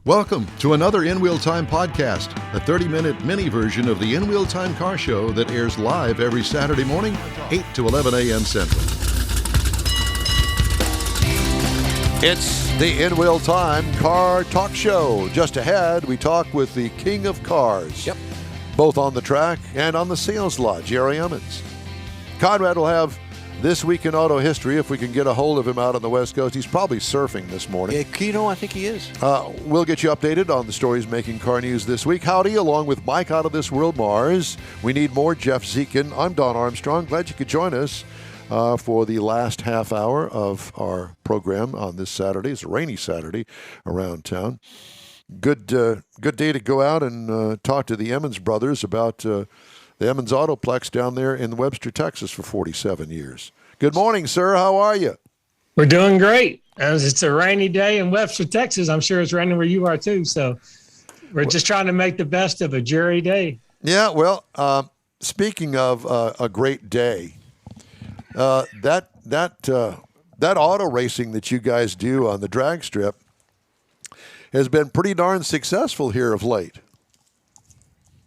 Welcome to another In Wheel Time podcast, a 30-minute mini version of the In Wheel Time car show that airs live every Saturday morning, 8 to 11 a.m. Central. It's the In Wheel Time car talk show. Just ahead, we talk with the king of cars. Yep. Both on the track and on the sales lot, Jerry Emmons. Conrad will have This Week in Auto History if we can get a hold of him out on the West Coast. He's probably surfing this morning. Yeah, I think he is. We'll get you updated on the stories making car news this week. Howdy, along with Mike Out of This World Mars. We need more Jeff Zekin. I'm Don Armstrong. Glad you could join us for the last half hour of our program on this Saturday. It's a rainy Saturday around town. Good day to go out and talk to the Emmons Brothers about the Emmons Autoplex down there in Webster, Texas for 47 years. Good morning, sir. How are you? We're doing great. It's a rainy day in Webster, Texas. I'm sure it's raining where you are too. So we're just trying to make the best of a dreary day. Yeah, well, speaking of a great day, that auto racing that you guys do on the drag strip has been pretty darn successful here of late.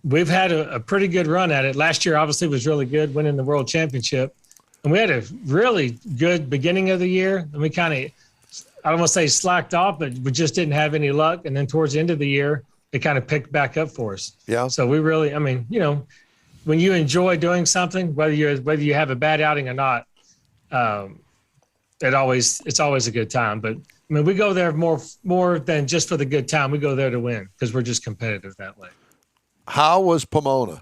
We've had a pretty good run at it. Last year, obviously, was really good, winning the World Championship. And we had a really good beginning of the year. And we kind of, I don't want to say slacked off, but we just didn't have any luck. And then towards the end of the year, it kind of picked back up for us. Yeah. So we really, when you enjoy doing something, whether you have a bad outing or not, it's always a good time. But we go there more than just for the good time. We go there to win because we're just competitive that way. How was Pomona?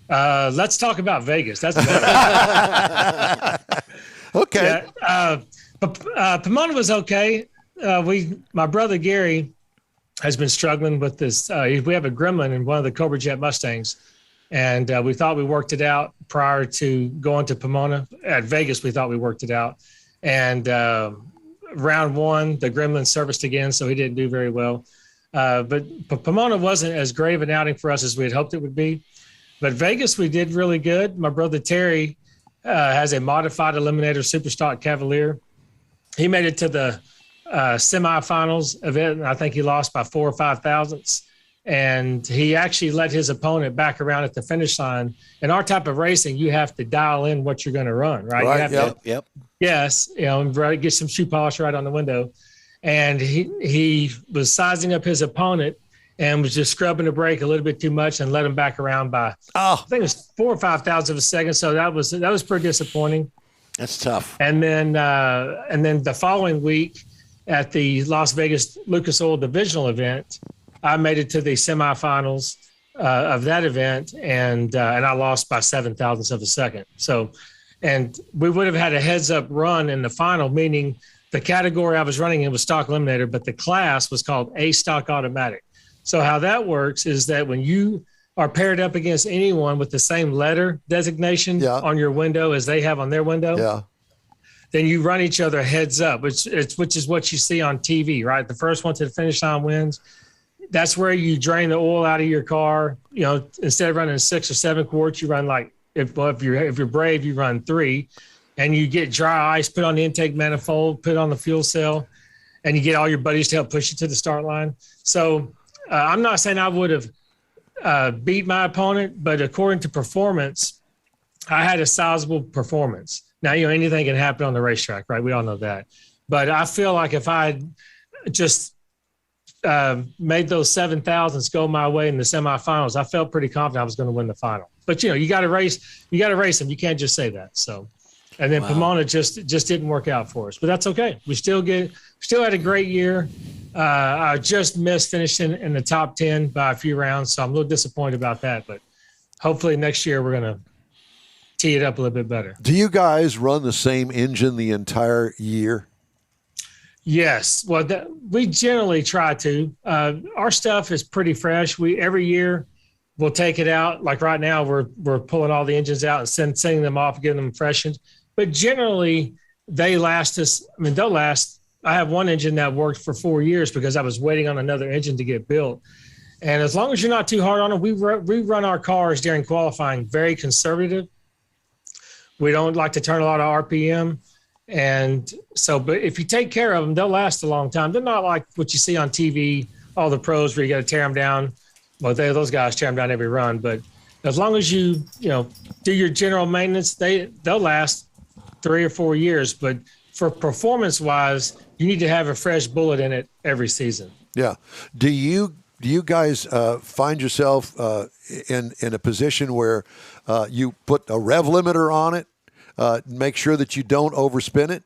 Let's talk about Vegas. That's better. Okay. Yeah, Pomona was okay. My brother Gary has been struggling with this. We have a gremlin in one of the Cobra Jet Mustangs, and we thought we worked it out prior to going to Pomona. At Vegas, we thought we worked it out. And round one, the gremlin serviced again, so he didn't do very well. But Pomona wasn't as great of an outing for us as we had hoped it would be. But Vegas, we did really good. My brother Terry has a modified Eliminator Superstock Cavalier. He made it to the semifinals event, and I think he lost by 4 or 5 thousandths. And he actually let his opponent back around at the finish line. In our type of racing, you have to dial in what you're going to run, right? Right. You have to, yes, get some shoe polish right on the window. And he was sizing up his opponent and was just scrubbing the brake a little bit too much and let him back around by, I think it was 4 or 5 thousandths of a second. So that was pretty disappointing. That's tough. And then the following week at the Las Vegas Lucas Oil Divisional event, I made it to the semifinals of that event, and I lost by 7 thousandths of a second. So, and we would have had a heads-up run in the final, meaning the category I was running in was stock eliminator, but the class was called A Stock Automatic. So how that works is that when you are paired up against anyone with the same letter designation on your window as they have on their window, then you run each other heads up, which is what you see on TV, right? The first one to the finish line wins. That's where you drain the oil out of your car. Instead of running 6 or 7 quarts, you run if you're brave, you run 3, and you get dry ice, put on the intake manifold, put on the fuel cell, and you get all your buddies to help push you to the start line. So I'm not saying I would have beat my opponent, but according to performance, I had a sizable performance. Now, anything can happen on the racetrack, right? We all know that. But I feel like if I had just made those 7 thousandths go my way in the semifinals, I felt pretty confident I was going to win the final. But you got to race them. You can't just say that. So, and then Pomona just didn't work out for us. But that's okay. We still had a great year. I just missed finishing in the top 10 by a few rounds, so I'm a little disappointed about that. But hopefully next year we're going to tee it up a little bit better. Do you guys run the same engine the entire year? Yes. Well, we generally try to. Our stuff is pretty fresh. Every year we'll take it out. Like right now, we're pulling all the engines out and sending them off, getting them freshened. But generally, they last us. They'll last. I have one engine that worked for 4 years because I was waiting on another engine to get built. And as long as you're not too hard on them, we run our cars during qualifying very conservative. We don't like to turn a lot of RPM. And so, but if you take care of them, they'll last a long time. They're not like what you see on TV, all the pros where you got to tear them down. Well, those guys tear them down every run. But as long as you do your general maintenance, they'll last 3 or 4 years. But for performance wise, you need to have a fresh bullet in it every season. Yeah. Do you guys find yourself in a position where you put a rev limiter on it, make sure that you don't overspin it?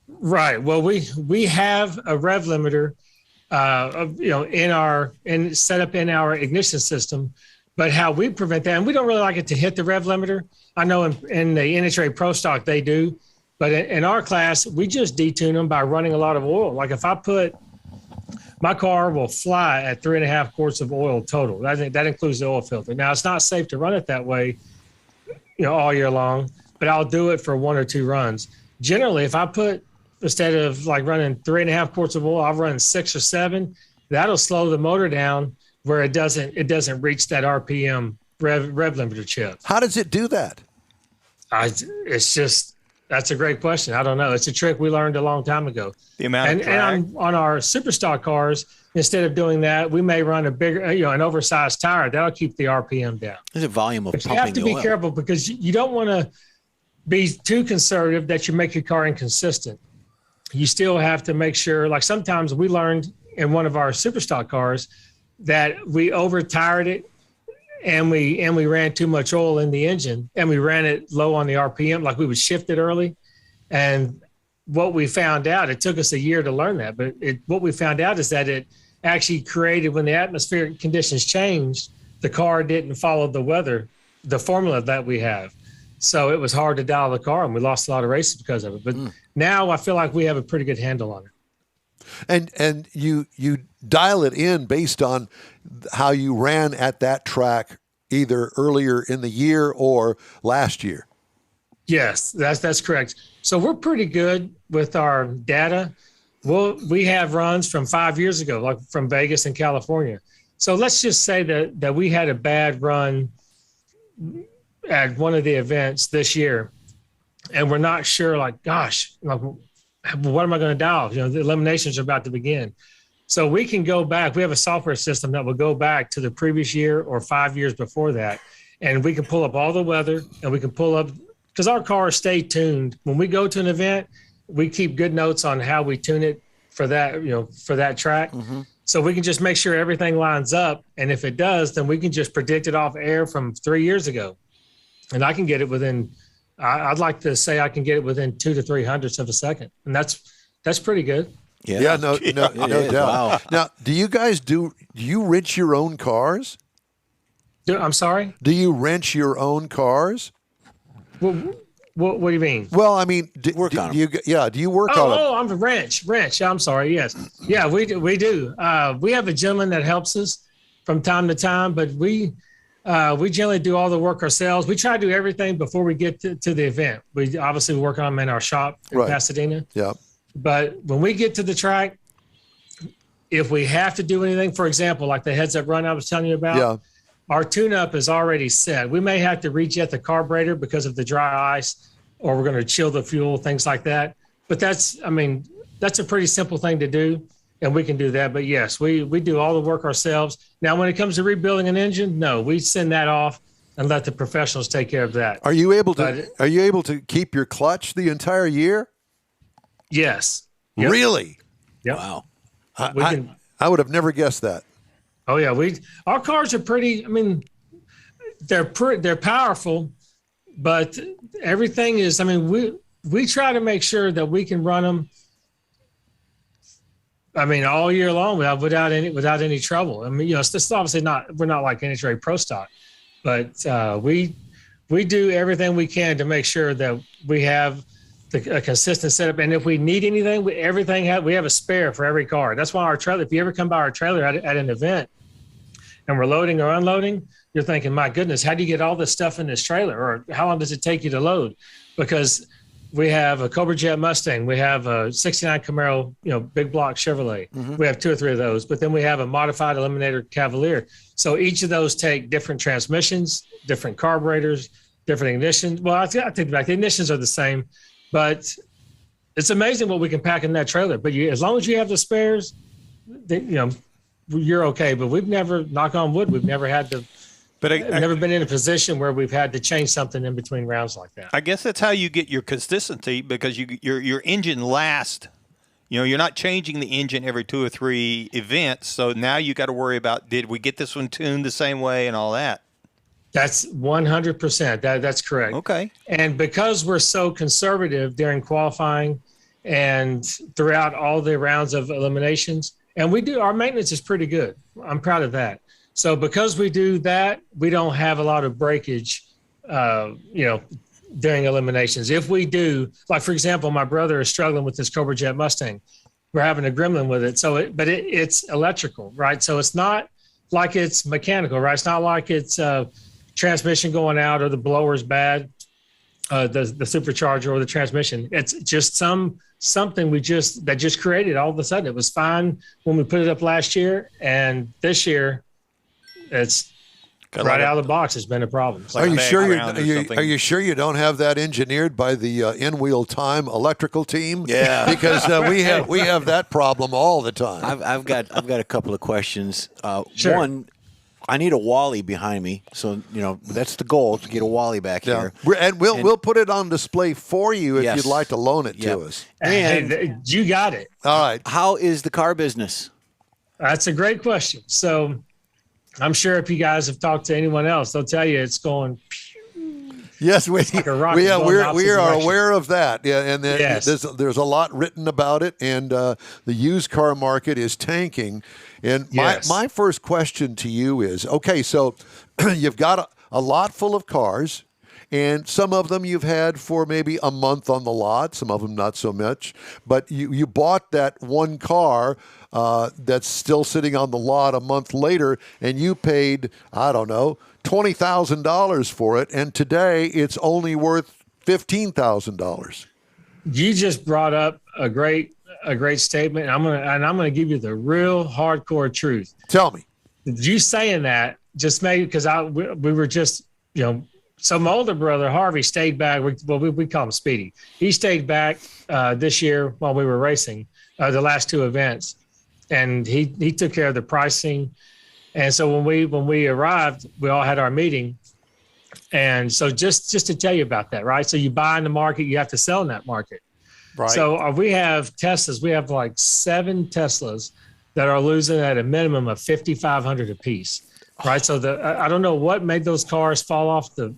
Right. Well, we have a rev limiter, set up in our ignition system, but how we prevent that, and we don't really like it to hit the rev limiter. I know in the NHRA Pro Stock they do, but in our class we just detune them by running a lot of oil. Like if I put my car will fly at 3.5 quarts of oil total. I think that includes the oil filter. Now it's not safe to run it that way, all year long, but I'll do it for 1 or 2 runs. Generally, if I put, instead of like running 3.5 quarts of oil, I'll run 6 or 7. That'll slow the motor down where it doesn't reach that RPM rev limiter chip. How does it do that? That's a great question. I don't know. It's a trick we learned a long time ago. The amount of drag. And on our superstock cars, instead of doing that, we may run a bigger, an oversized tire. That'll keep the RPM down. There's a volume of but pumping you have to the be oil. careful because you don't want to be too conservative that you make your car inconsistent. You still have to make sure, like sometimes we learned in one of our superstock cars that we over-tired it and we ran too much oil in the engine and we ran it low on the RPM, like we would shift it early. And what we found out, it took us a year to learn that, but what we found out is that it actually created, when the atmospheric conditions changed, the car didn't follow the weather, the formula that we have. So it was hard to dial the car and we lost a lot of races because of it. But now I feel like we have a pretty good handle on it. And you dial it in based on how you ran at that track either earlier in the year or last year. Yes, that's correct. So we're pretty good with our data. We have runs from 5 years ago, like from Vegas and California. So let's just say that we had a bad run at one of the events this year, and we're not sure, like, gosh, like, what am I going to dial? The eliminations are about to begin. So we can go back. We have a software system that will go back to the previous year or 5 years before that, and we can pull up all the weather, and we can pull up, because our cars stay tuned. When we go to an event, we keep good notes on how we tune it for that, for that track. Mm-hmm. So we can just make sure everything lines up. And if it does, then we can just predict it off air from 3 years ago. And I can get it within, I'd like to say I can get it within 2 to 3 hundredths of a second. And that's pretty good. Yeah, no doubt. Wow. Now, do you wrench your own cars? I'm sorry? Do you wrench your own cars? Well, what do you mean? Well, I mean, do you work on them? Oh, I'm a wrench. I'm sorry. Yes. Yeah, we do. We have a gentleman that helps us from time to time, but we generally do all the work ourselves. We try to do everything before we get to the event. We obviously work on them in our shop in Pasadena. Yeah. But when we get to the track, if we have to do anything, for example, like the heads-up run I was telling you about, our tune-up is already set. We may have to rejet the carburetor because of the dry ice, or we're going to chill the fuel, things like that. But that's a pretty simple thing to do, and we can do that. But yes, we do all the work ourselves. Now, when it comes to rebuilding an engine, no, we send that off and let the professionals take care of that. Are you able to keep your clutch the entire year? Yes. Yep. Really? Yep. Wow. I would have never guessed that. Oh yeah, our cars are pretty. I mean, they're powerful, but everything is. I mean, we try to make sure that we can run them. I mean, all year long without any trouble. I mean, it's obviously not. We're not like NHRA Pro Stock, but we do everything we can to make sure that we have a consistent setup. And if we need anything, we have a spare for every car. That's why our trailer, if you ever come by our trailer at an event and we're loading or unloading, you're thinking, my goodness, how do you get all this stuff in this trailer? Or how long does it take you to load? Because we have a Cobra Jet Mustang. We have a 69 Camaro, big block Chevrolet. Mm-hmm. We have 2 or 3 of those, but then we have a modified Eliminator Cavalier. So each of those take different transmissions, different carburetors, different ignitions. Well, I think the ignitions are the same, but it's amazing what we can pack in that trailer. But as long as you have the spares, you're okay. But we've never, knock on wood, we've never had to. But I've never been in a position where we've had to change something in between rounds like that. I guess that's how you get your consistency, because your engine lasts. You're not changing the engine every 2 or 3 events. So now you got to worry about, did we get this one tuned the same way and all that? That's 100%. That's correct. Okay. And because we're so conservative during qualifying and throughout all the rounds of eliminations, and our maintenance is pretty good. I'm proud of that. So because we do that, we don't have a lot of breakage, during eliminations. If we do, like, for example, my brother is struggling with this Cobra Jet Mustang. We're having a gremlin with it. So it's electrical, right? So it's not like it's mechanical, right? It's not like it's transmission going out or the blower's bad, the supercharger or the transmission. It's just something that just created all of a sudden. It was fine when we put it up last year, and this year it's right out of the box. It's been a problem. Are you sure you don't have that engineered by the in-wheel time electrical team? Yeah, because we have that problem all the time. I've got a couple of questions. Sure. One, I need a Wally behind me, so that's the goal, to get a Wally back here. And we'll put it on display for you if Yes. you'd like to loan it to us. And you got it. All right. How is the car business? That's a great question. So I'm sure if you guys have talked to anyone else, they'll tell you it's going. Yes, we like a rocket are going opposite direction. aware of that. Yeah, and Yes. there's a lot written about it, and the used car market is tanking. And Yes. my first question to you is, okay, so you've got a lot full of cars, and some of them you've had for maybe a month on the lot, some of them not so much. But you bought that one car that's still sitting on the lot a month later, and you paid, I don't know, $20,000 for it, and today it's only worth $15,000. You just brought up a great statement. And I'm gonna give you the real hardcore truth. Tell me. You saying that just made, because we were just So my older brother Harvey stayed back. We call him Speedy. He stayed back this year while we were racing the last 2 events, and he took care of the pricing. And so when we arrived, we all had our meeting. And so just to tell you about that, right? So you buy in the market, you have to sell in that market. Right. So we have Teslas. We have like 7 Teslas that are losing at a minimum of $5,500 a piece, right? So I don't know what made those cars fall off the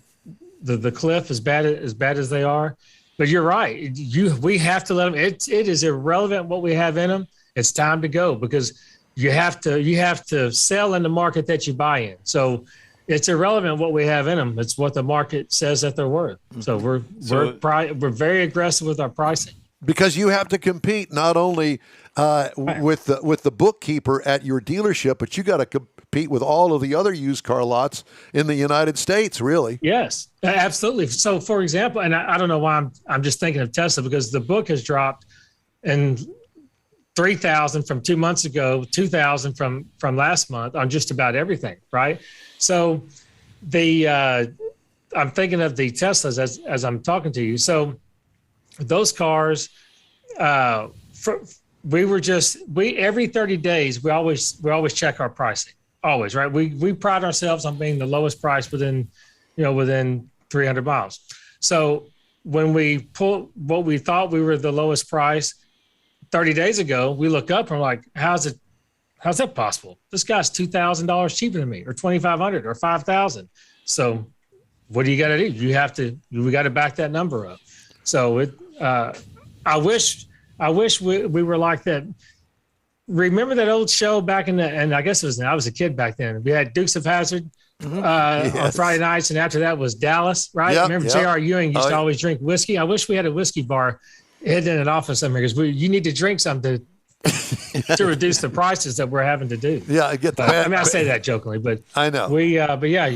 cliff as bad as they are, but you're right. We have to let them. It is irrelevant what we have in them. It's time to go, because you have to sell in the market that you buy in. So it's irrelevant what we have in them. It's what the market says that they're worth. So we're very aggressive with our pricing, because you have to compete not only with the bookkeeper at your dealership, but you got to compete with all of the other used car lots in the United States, really. Yes, absolutely. So, for example, and I don't know why I'm just thinking of Tesla, because the book has dropped, and 3,000 from 2 months ago, 2,000 from last month on just about everything, right? So I'm thinking of the Teslas as I'm talking to you. So those cars, every 30 days, we always check our pricing, always, right? We pride ourselves on being the lowest price within 300 miles. So when we pull what we thought we were the lowest price 30 days ago, we look up and we're like, how's that possible? This guy's $2,000 cheaper than me, or $2,500 or $5,000. So what do you got to do? We got to back that number up. So I wish we were like that. Remember that old show back and I guess I was a kid back then. We had Dukes of Hazzard on Friday nights, and after that was Dallas, right? Yep, Remember J.R. Ewing used to always drink whiskey. I wish we had a whiskey bar hidden in an office somewhere, because you need to drink something to reduce the prices that we're having to do. Yeah, I get that. I say that jokingly, but I know. But yeah,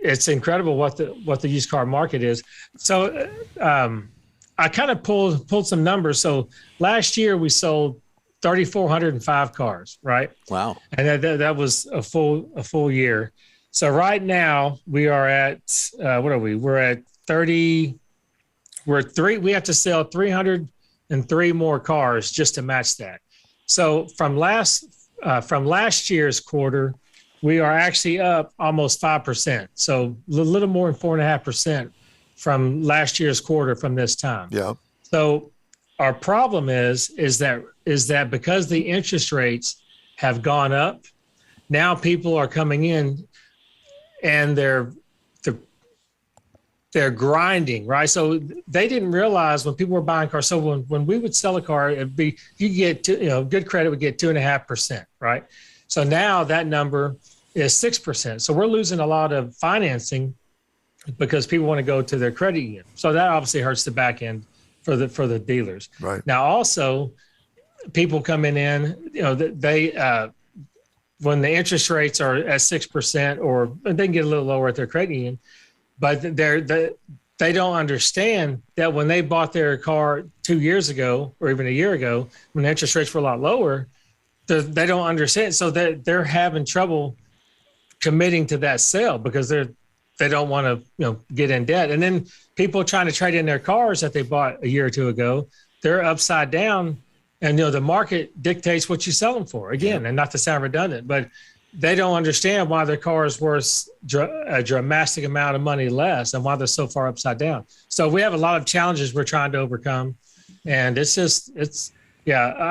it's incredible what the used car market is. So I kind of pulled some numbers. So last year we sold 3,405 cars, right? Wow. And that was a full year. So right now we are at what are we? We're at 30. We have to sell and 3 more cars just to match that. So from last year's quarter, we are actually up almost 5%. So a little more than 4.5% from last year's quarter from this time. Yeah. So our problem is that because the interest rates have gone up, now people are coming in and they're grinding, right? So they didn't realize when people were buying cars. So when we would sell a car, it'd be, you get good credit would get 2.5%, right? So now that number is 6%. So we're losing a lot of financing because people want to go to their credit union. So that obviously hurts the back end for the dealers. Right. Now also, people coming in, they when the interest rates are at 6%, or they can get a little lower at their credit union, but they don't understand that when they bought their car 2 years ago or even a year ago, when the interest rates were a lot lower, they don't understand. So they're having trouble committing to that sale because they don't want to get in debt. And then people trying to trade in their cars that they bought a year or two ago, they're upside down. And the market dictates what you sell them for. Again, and not to sound redundant, but they don't understand why their car is worth a dramatic amount of money less and why they're so far upside down. So we have a lot of challenges we're trying to overcome. And I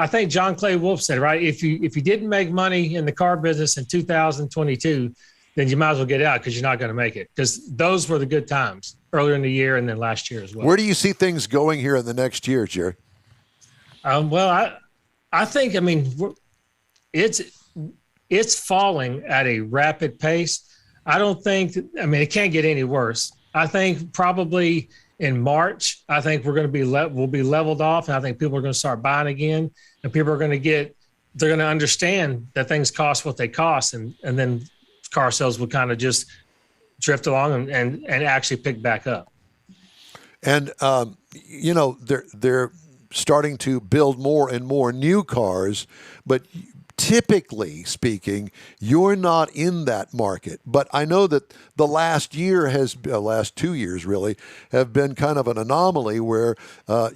think John Clay Wolf said, right, if you didn't make money in the car business in 2022, then you might as well get out because you're not going to make it, because those were the good times earlier in the year and then last year as well. Where do you see things going here in the next year, Jerry? Well, I think, it's falling at a rapid pace. I don't think, it can't get any worse. I think probably in March, I think we'll be leveled off, and I think people are going to start buying again, and people are going to they're going to understand that things cost what they cost, and then car sales will kind of just drift along and actually pick back up. And, they're starting to build more and more new cars, but typically speaking, you're not in that market. But I know that the last 2 years really have been kind of an anomaly where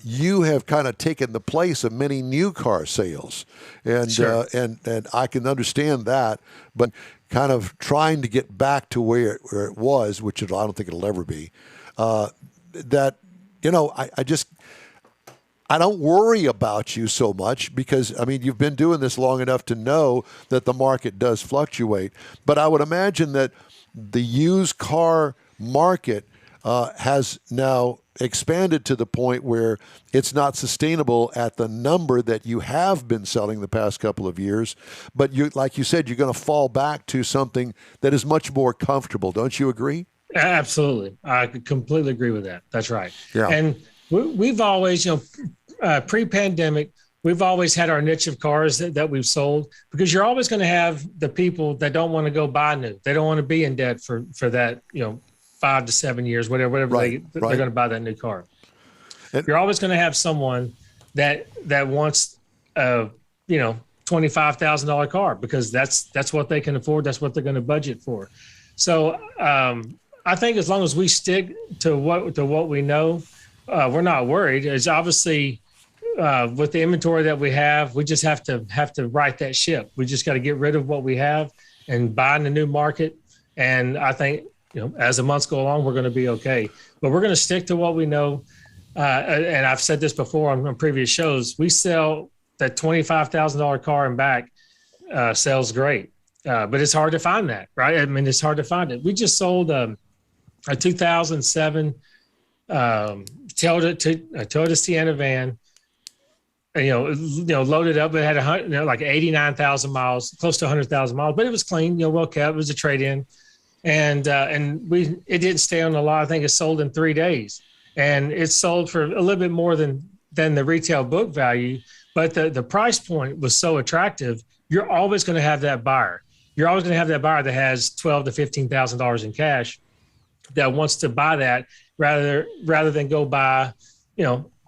you have kind of taken the place of many new car sales. And, sure. and I can understand that, but kind of trying to get back to where it was, which I don't think it'll ever be, I don't worry about you so much because, you've been doing this long enough to know that the market does fluctuate. But I would imagine that the used car market has now expanded to the point where it's not sustainable at the number that you have been selling the past couple of years. But like you said, you're going to fall back to something that is much more comfortable. Don't you agree? Absolutely. I completely agree with that. That's right. Yeah. And we've always, pre-pandemic, we've always had our niche of cars that we've sold, because you're always going to have the people that don't want to go buy new. They don't want to be in debt for that, 5 to 7 years, whatever they're going to buy that new car. You're always going to have someone that wants $25,000 car because that's what they can afford. That's what they're going to budget for. So I think as long as we stick to what we know, we're not worried. It's obviously with the inventory that we have, we just have to right that ship. We just got to get rid of what we have and buy in the new market. And I think, as the months go along, we're going to be okay. But we're going to stick to what we know. And I've said this before on previous shows. We sell that $25,000 car and back sells great, but it's hard to find that, right? It's hard to find it. We just sold a 2007 Toyota Sienna van. Loaded up. It had like 89,000 miles, close to 100,000 miles, but it was clean, well kept. It was a trade-in, and it didn't stay on the lot. I think it sold in 3 days, and it sold for a little bit more than the retail book value. But the price point was so attractive. You're always going to have that buyer. You're always going to have that buyer that has $12,000 to $15,000 in cash that wants to buy that rather than go buy,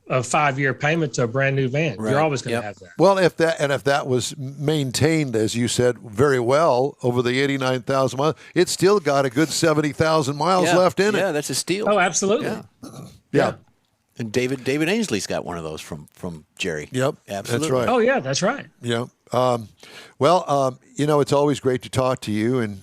a 5-year payment to a brand new van. Right. You're always going to have that. Well, if that was maintained, as you said, very well over the 89,000 miles, it's still got a good 70,000 miles left in it. Yeah, that's a steal. Oh, absolutely. Yeah. And David Ainsley's got one of those from Jerry. Yep, Absolutely. that's right. Oh yeah, that's right. Yeah. It's always great to talk to you. And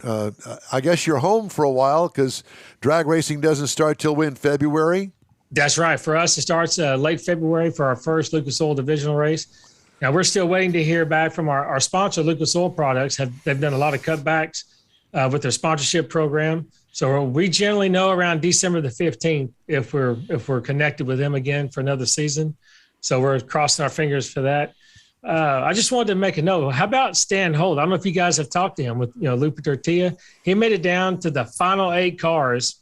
I guess you're home for a while because drag racing doesn't start till in February. That's right. For us, it starts late February for our first Lucas Oil divisional race. Now, we're still waiting to hear back from our sponsor, Lucas Oil Products. They've done a lot of cutbacks with their sponsorship program. So we generally know around December the 15th if we're connected with them again for another season. So we're crossing our fingers for that. I just wanted to make a note. How about Stan Holt? I don't know if you guys have talked to him with Lupe Tortilla. He made it down to the final 8 cars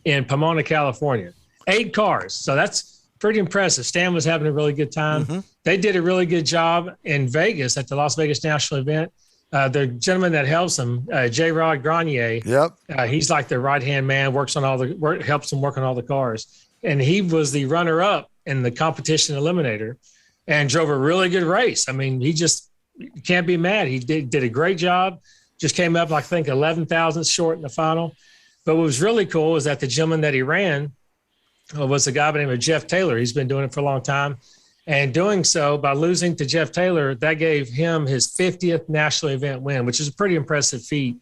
in Pomona, California. 8 cars. So that's pretty impressive. Stan was having a really good time. Mm-hmm. They did a really good job in Vegas at the Las Vegas National event. The gentleman that helps him, J. Rod Grenier. Yep. He's like the right-hand man, helps him work on all the cars. And he was the runner-up in the competition eliminator and drove a really good race. I mean, you can't be mad. He did a great job. Just came up, I think, 11 thousandths short in the final. But what was really cool is that the gentleman that he ran was a guy by the name of Jeff Taylor. He's been doing it for a long time. And doing so, by losing to Jeff Taylor, that gave him his 50th national event win, which is a pretty impressive feat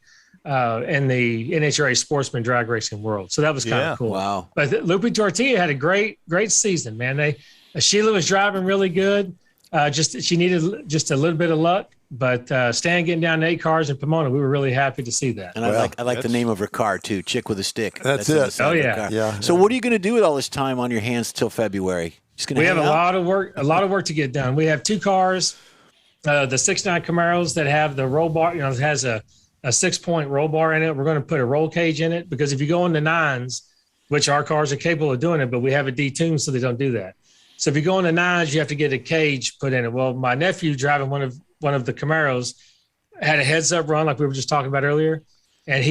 in the NHRA Sportsman drag racing world. So that was kind of cool. Wow. But Lupe Tortilla had a great season, man. Sheila was driving really good. She needed just a little bit of luck. But Stan getting down to 8 cars in Pomona, we were really happy to see that. And I like the name of her car, too, Chick with a Stick. That's it. Oh, yeah. Yeah. So what are you going to do with all this time on your hands till February? We have a lot of work to get done. We have 2 cars, the 6.9 Camaros that have the roll bar, it has a 6-point roll bar in it. We're going to put a roll cage in it because if you go in the 9s, which our cars are capable of doing it, but we have it detuned so they don't do that. So if you go in the 9s, you have to get a cage put in it. Well, my nephew driving one of the Camaros had a heads-up run like we were just talking about earlier, and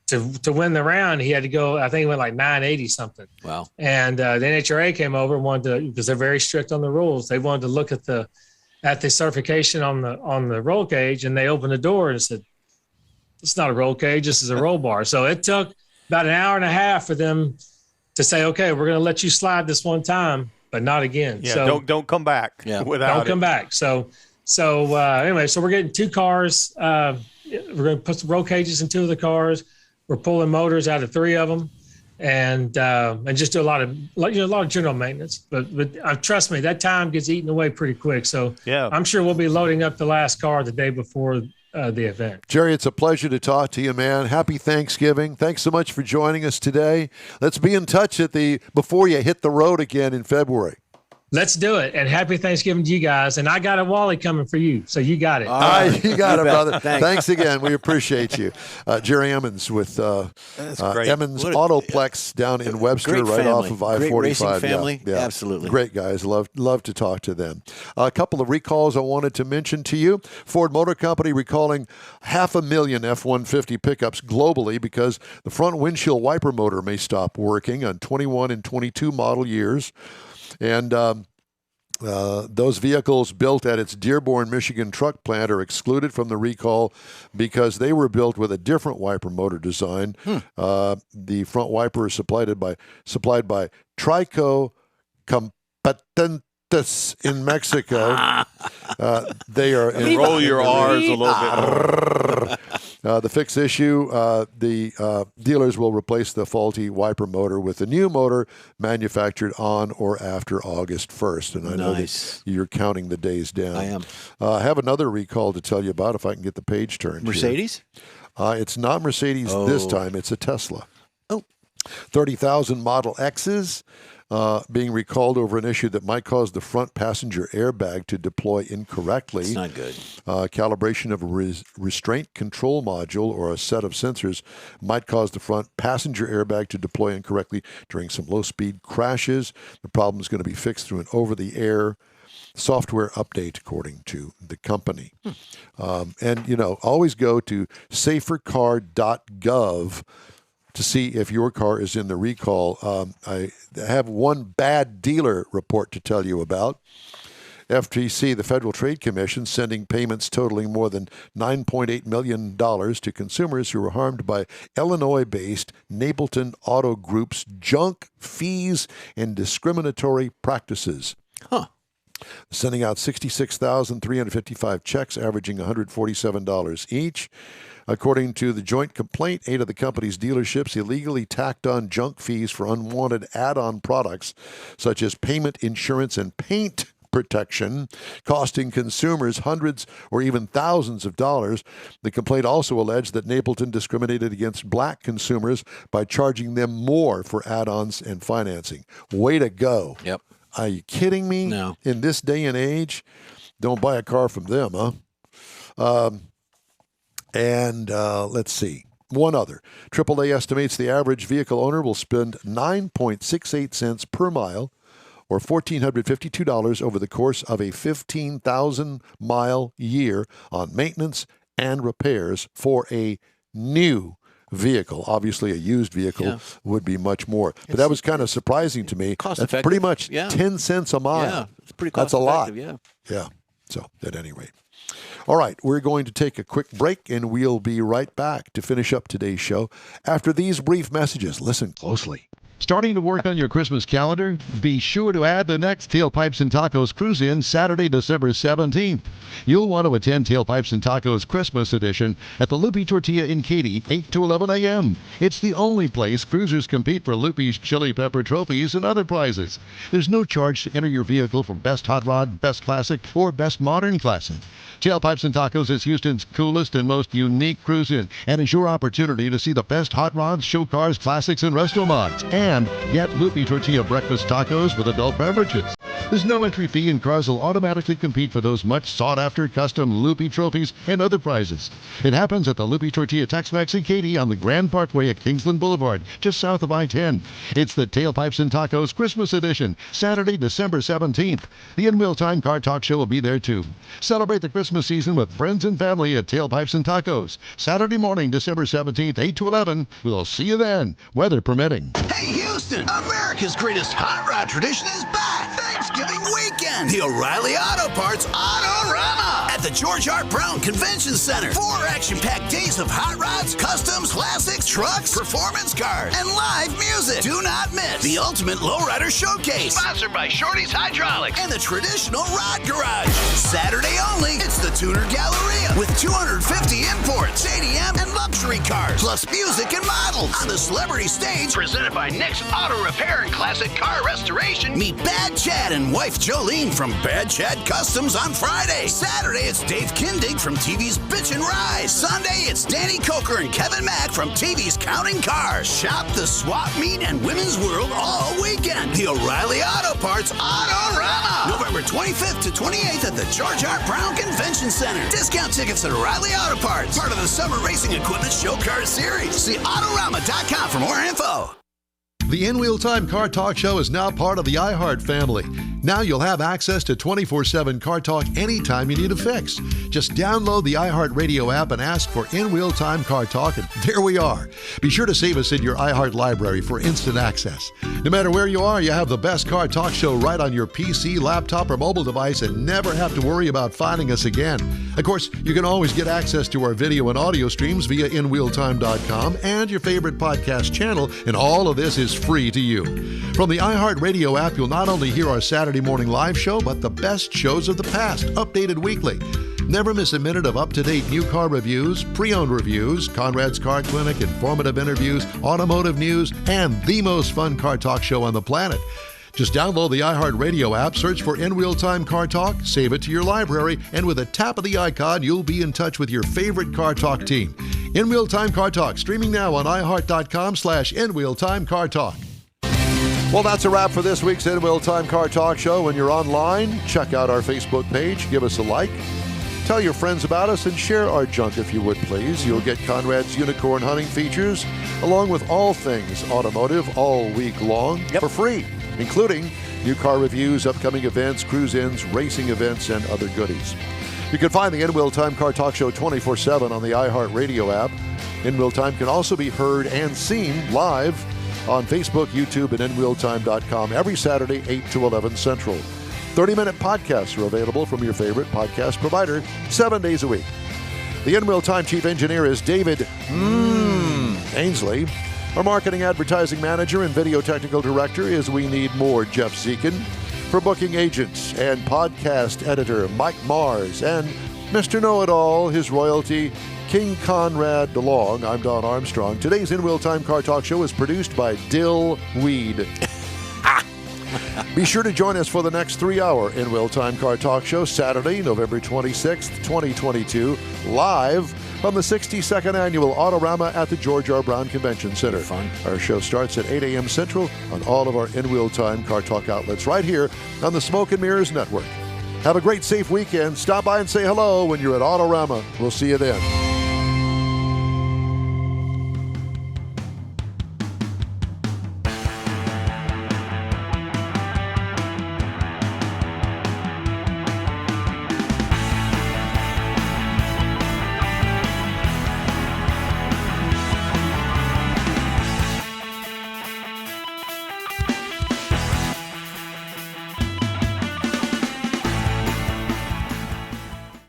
to win the round, he had to go, I think he went like 980 something. Wow. And the NHRA came over and wanted to, because they're very strict on the rules, they wanted to look at the certification on the roll cage, and they opened the door and said, it's not a roll cage, this is a roll bar. So it took about an hour and a half for them to say, okay, we're going to let you slide this one time, but not again. Yeah, so don't come back without Don't come back. So anyway, so we're getting 2 cars. We're going to put some roll cages in 2 of the cars. We're pulling motors out of 3 of them, and just do a lot of general maintenance. But trust me, that time gets eaten away pretty quick. So yeah, I'm sure we'll be loading up the last car the day before the event. Jerry, it's a pleasure to talk to you, man. Happy Thanksgiving. Thanks so much for joining us today. Let's be in touch before you hit the road again in February. Let's do it. And happy Thanksgiving to you guys. And I got a Wally coming for you. So you got it. All right, you got it, brother. Thanks again. We appreciate you. Jerry Emmons with Emmons Autoplex down in Webster, right off of I-45. Great racing family. Yeah. Absolutely. Great guys. Love to talk to them. A couple of recalls I wanted to mention to you. Ford Motor Company recalling 500,000 F-150 pickups globally because the front windshield wiper motor may stop working on 21 and 22 model years. And those vehicles built at its Dearborn, Michigan truck plant are excluded from the recall because they were built with a different wiper motor design. The front wiper is supplied by Trico Competentes in Mexico. They are roll your R's a little bit. The fixed issue, the dealers will replace the faulty wiper motor with a new motor manufactured on or after August 1st. And I know that you're counting the days down. I am. I have another recall to tell you about if I can get the page turned. Mercedes? It's not Mercedes this time. It's a Tesla. 30,000 Model X's being recalled over an issue that might cause the front passenger airbag to deploy incorrectly. It's not good. Calibration of a restraint control module or a set of sensors might cause the front passenger airbag to deploy incorrectly during some low-speed crashes. The problem is going to be fixed through an over-the-air software update, according to the company. And, always go to safercar.gov to see if your car is in the recall. I have one bad dealer report to tell you about. FTC, the Federal Trade Commission, sending payments totaling more than $9.8 million to consumers who were harmed by Illinois-based Napleton Auto Group's junk fees and discriminatory practices. Sending out 66,355 checks, averaging $147 each. According to the joint complaint, 8 of the company's dealerships illegally tacked on junk fees for unwanted add-on products, such as payment insurance and paint protection, costing consumers hundreds or even thousands of dollars. The complaint also alleged that Napleton discriminated against black consumers by charging them more for add-ons and financing. Way to go. Yep. Are you kidding me? No. In this day and age, don't buy a car from them, huh? Let's see. One other. AAA estimates the average vehicle owner will spend 9.68 cents per mile, or $1,452 over the course of a 15,000-mile year on maintenance and repairs for a new vehicle. Obviously, a used vehicle would be much more. But that was kind of surprising to me. Cost That's effective. pretty much 10 cents a mile. Yeah, it's pretty cost That's a lot. effective, Yeah. So, at any rate. All right, we're going to take a quick break, and we'll be right back to finish up today's show after these brief messages. Listen closely. Starting to work on your Christmas calendar? Be sure to add the next Tailpipes and Tacos Cruise-In Saturday, December 17th. You'll want to attend Tailpipes and Tacos Christmas Edition at the Loopy Tortilla in Katy, 8 to 11 a.m. It's the only place cruisers compete for Loopy's Chili Pepper trophies and other prizes. There's no charge to enter your vehicle for Best Hot Rod, Best Classic, or Best Modern Classic. Tailpipes and Tacos is Houston's coolest and most unique cruise-in, and is your opportunity to see the best hot rods, show cars, classics, and resto mods, and get Loopy Tortilla breakfast tacos with adult beverages. There's no entry fee, and cars will automatically compete for those much sought-after custom Loopy trophies and other prizes. It happens at the Loopy Tortilla Tex-Mex in Katy on the Grand Parkway at Kingsland Boulevard, just south of I-10. It's the Tailpipes and Tacos Christmas Edition, Saturday, December 17th. The In Wheel Time Car Talk Show will be there too. Celebrate the Christmas season with friends and family at Tailpipes and Tacos. Saturday morning, December 17th, 8 to 11. We'll see you then, weather permitting. Hey, Houston, America's greatest hot rod tradition is back. Thanksgiving weekend. The O'Reilly Auto Parts Autorama at the George R. Brown Convention Center. 4 action-packed days of hot rods, customs, classics, trucks, performance cars, and live music. Do not miss the Ultimate Lowrider Showcase, sponsored by Shorty's Hydraulics and the Traditional Rod Garage. Saturday only, it's the Tuner Galleria with 250 imports, JDM, and luxury cars, plus music and models. On the celebrity stage, presented by Nick's Auto Repair and Classic Car Restoration, meet Bad Chad and wife Jolene from Bad Chad Customs on Friday. Saturday, it's Dave Kindig from TV's Bitchin' Rise. Sunday, it's Danny Coker and Kevin Mack from TV's Counting Cars. Shop the swap meet and women's world all weekend. The O'Reilly Auto Parts Autorama, November 25th to 28th at the George R. Brown Convention Center. Discount tickets at O'Reilly Auto Parts, part of the Summer Racing Equipment Show Car Series. See Autorama.com for more info. The In Wheel Time Car Talk Show is now part of the iHeart family. Now you'll have access to 24/7 Car Talk anytime you need a fix. Just download the iHeart Radio app and ask for In Wheel Time Car Talk, and there we are. Be sure to save us in your iHeart library for instant access. No matter where you are, you have the best Car Talk Show right on your PC, laptop, or mobile device and never have to worry about finding us again. Of course, you can always get access to our video and audio streams via InWheelTime.com and your favorite podcast channel, and all of this is free to you. From the iHeart Radio app, you'll not only hear our Saturday morning live show, but the best shows of the past, updated weekly. Never miss a minute of up-to-date new car reviews, pre-owned reviews, Conrad's Car Clinic, informative interviews, automotive news, and the most fun car talk show on the planet. Just download the iHeart Radio app, search for In Wheel Time Car Talk, save it to your library, and with a tap of the icon, you'll be in touch with your favorite Car Talk team. In Wheel Time Car Talk, streaming now on iHeart.com/In Wheel Time Car Talk. Well, that's a wrap for this week's In Wheel Time Car Talk Show. When you're online, check out our Facebook page, give us a like, tell your friends about us, and share our junk if you would, please. You'll get Conrad's Unicorn Hunting features, along with all things automotive all week long for free, including new car reviews, upcoming events, cruise-ins, racing events, and other goodies. You can find the In Wheel Time Car Talk Show 24/7 on the iHeart Radio app. In Wheel Time can also be heard and seen live on Facebook, YouTube, and InWheelTime.com every Saturday, 8 to 11 Central. 30-minute podcasts are available from your favorite podcast provider 7 days a week. The in-wheel time chief engineer is David Ainsley. Our marketing advertising manager and video technical director is We Need More Jeff Zekin. For booking agents and podcast editor Mike Mars and Mr. Know-It-All, his royalty, King Conrad DeLong, I'm Don Armstrong. Today's In-Wheel Time Car Talk Show is produced by Dill Weed. Be sure to join us for the next 3-hour In-Wheel Time Car Talk Show, Saturday, November 26th, 2022, live from the 62nd Annual Autorama at the George R. Brown Convention Center. Fun. Our show starts at 8 a.m. Central on all of our In-Wheel Time Car Talk outlets right here on the Smoke and Mirrors Network. Have a great, safe weekend. Stop by and say hello when you're at Autorama. We'll see you then.